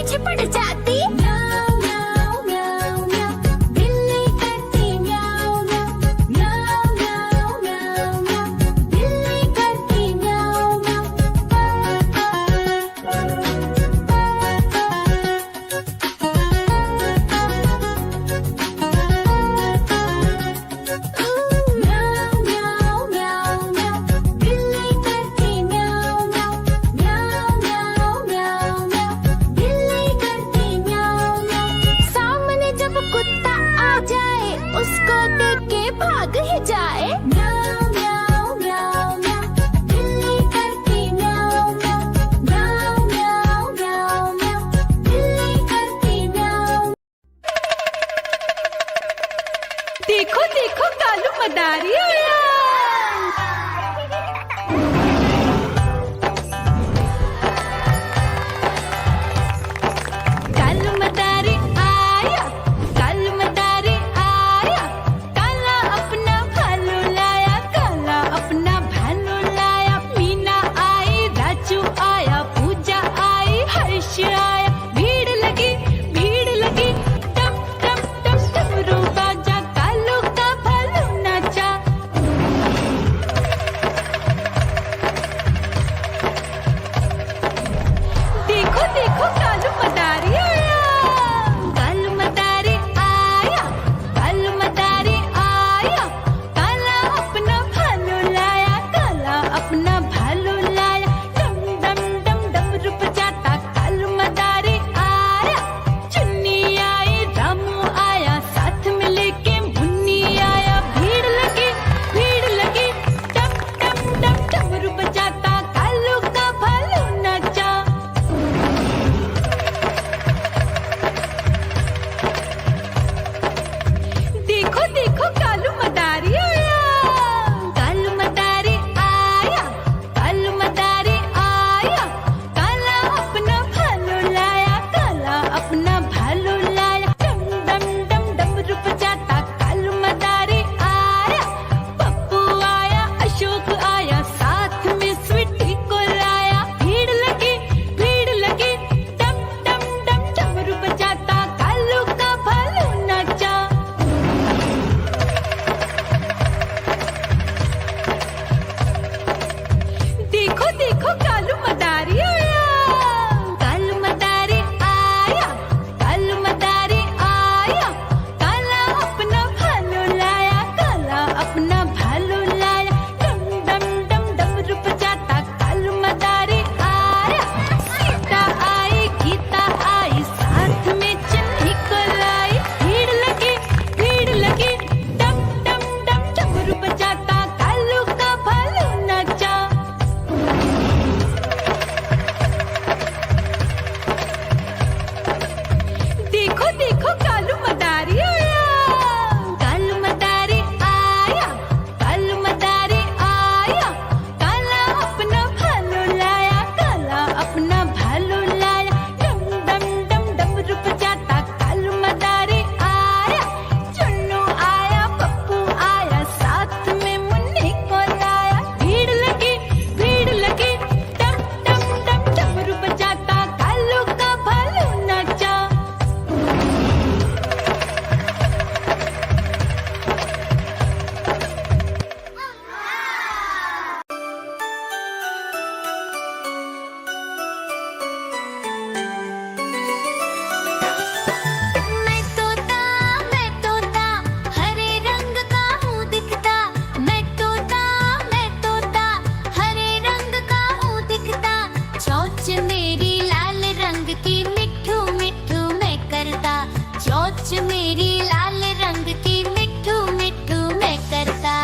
पीछे पड़ जाती। म्याऊ म्याऊ म्याऊ म्याऊ, बिल्ली करती म्याऊ म्याऊ। म्याऊ म्याऊ म्याऊ म्याऊ, बिल्ली करती म्याऊ म्याऊ। म्याऊ म्याऊ म्याऊ म्याऊ, बिल्ली करती म्याऊ म्याऊ। म्याऊ म्याऊ म्याऊ म्याऊ, बिल्ली करती म्याऊ म्याऊ। सामने जब कुत्ता आ जाए उसको देख के भाग ही जाए। म्याऊ म्याऊ म्याऊ म्याऊ, बिल्ली करती म्याऊ म्याऊ। म्याऊ म्याऊ म्याऊ म्याऊ, बिल्ली करती म्याऊ। देखो देखो कालू मदारी आया। कालू मदारी आया, कालू मदारी आया। काला अपना भालू लाया, काला अपना भालू लाया। मीना आई, राजू आया, पूजा आई, हर्ष आया। भीड़ लगी टप टप टप डमरू बाजा। कालू का भालू नाचा। देखो देखो कालू मदारी आया। कालू मदारी आया, कालू मदारी आया। काला अपना भालू लाया, काला अपना भालू लाया। डम डम डम डमरू बजाता कालू मदारी आया। चुन्नी आई, रामू आया, साथ में लेके मुन्नी आया। भीड़ लगी टप टप टप डमरू बजाता कालू का भालू नाचा। देखो देखो कालू मदारी आया। कालू मदारी आया, कालू मदारी आया। काला अपना भालू लाया, काला अपना भालू लाया। डम डम डम डमरू बजाता कालू मदारी आया। पप्पू आया, अशोक आया, साथ में स्वीटी को लाया। भीड़ लगी टप टप टप डमरू बजाता कालू का भालू नाचा। देखो देखो कालू मदारी आया। कालू मदारी आया, कालू मदारी आया। काला अपना भालू लाया, काला अपना भालू लाया। डम डम डम डमरू बजाता कालू मदारी आया। सीता आई, गीता आई, साथ में चन्नी को लाई। भीड़ लगी टप टप टप डमरू बजाता कालू का भालू नाचा। देखो देखो कालू मदारी आया। कालू मदारी आया, कालू मदारी आया। काला अपना भालू लाया, काला अपना भालू लाया। डम डम डम डमरू बजाता कालू मदारी आया। चुन्नू आया, पप्पू आया, साथ में मुन्नी को लाया। भीड़ लगी टप टप टप डमरू बजाता कालू का भालू नाचा। मैं तोता, हरे रंग का हूँ दिखता। मैं तोता, हरे रंग का हूँ दिखता। चोंच मेरी लाल रंग की, मिट्ठू मिट्ठू मैं करता। चोंच मेरी लाल रंग की, मिट्ठू मिट्ठू मैं करता।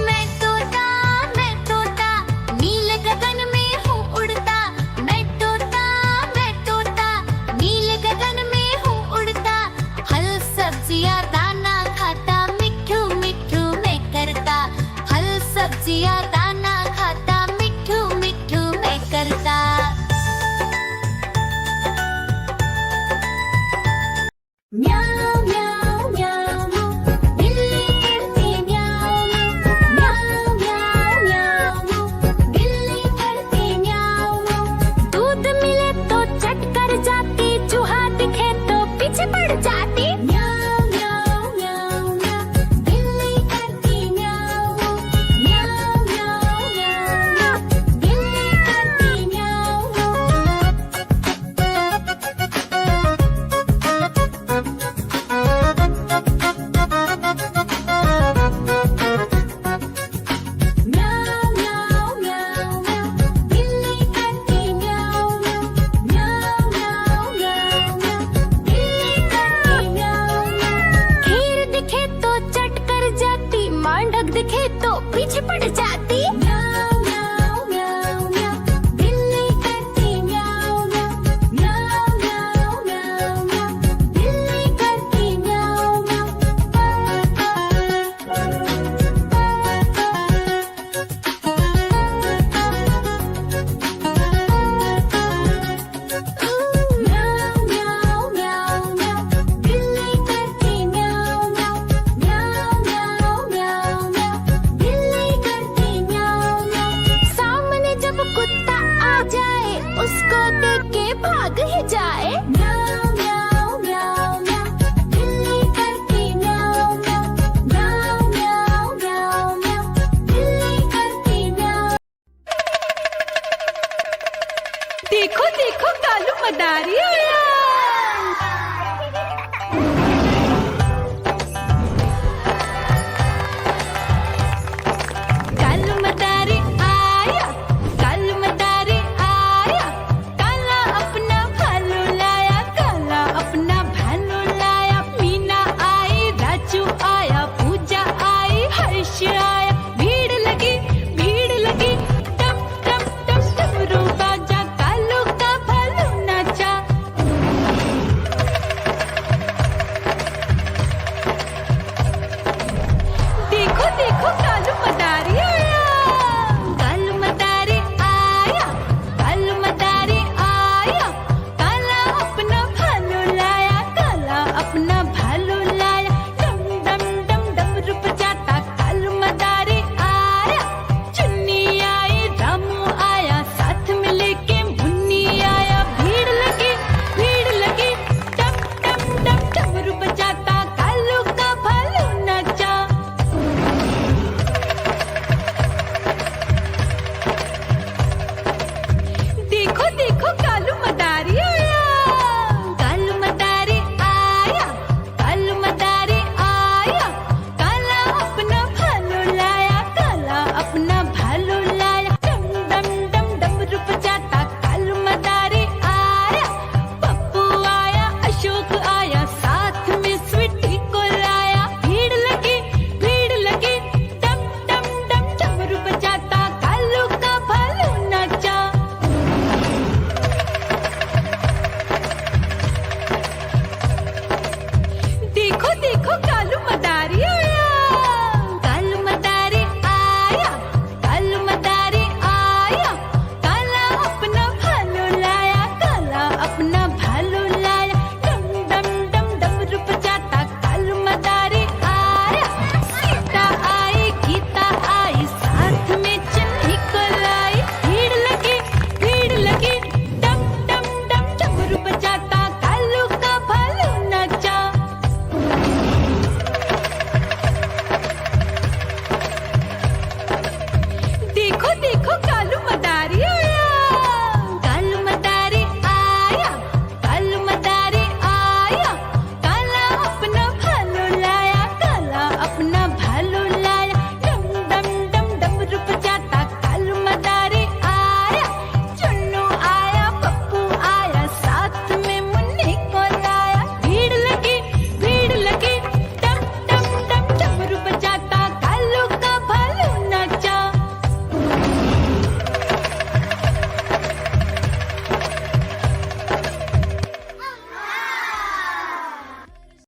मैं तोता, नील गगन में हूँ उड़ता। मैं तोता, नील गगन में हूँ उड़ता। फल सब्जियाँ दाना खाता, मिट्ठू मिट्ठू मैं करता। फल सब्जियाँ दाना खाता, मिट्ठू पीछे पड़ जाती। म्याऊ म्याऊ म्याऊ म्याऊ, बिल्ली करती म्याऊ म्याऊ। म्याऊ म्याऊ म्याऊ म्याऊ, बिल्ली करती म्याऊ म्याऊ म्याऊ म्याऊ म्याऊ, बिल्ली करती म्याऊ म्याऊ। म्याऊ म्याऊ म्याऊ म्याऊ, बिल्ली करती म्याऊ म्याऊ। सामने जब कुत्ता आ जाए उसको देख के भाग ही जाए। म्याऊ म्याऊ म्याऊ म्याऊ, बिल्ली करती म्याऊ म्याऊ। म्याऊ म्याऊ म्याऊ म्याऊ, बिल्ली करती म्याऊ। देखो देखो कालू मदारी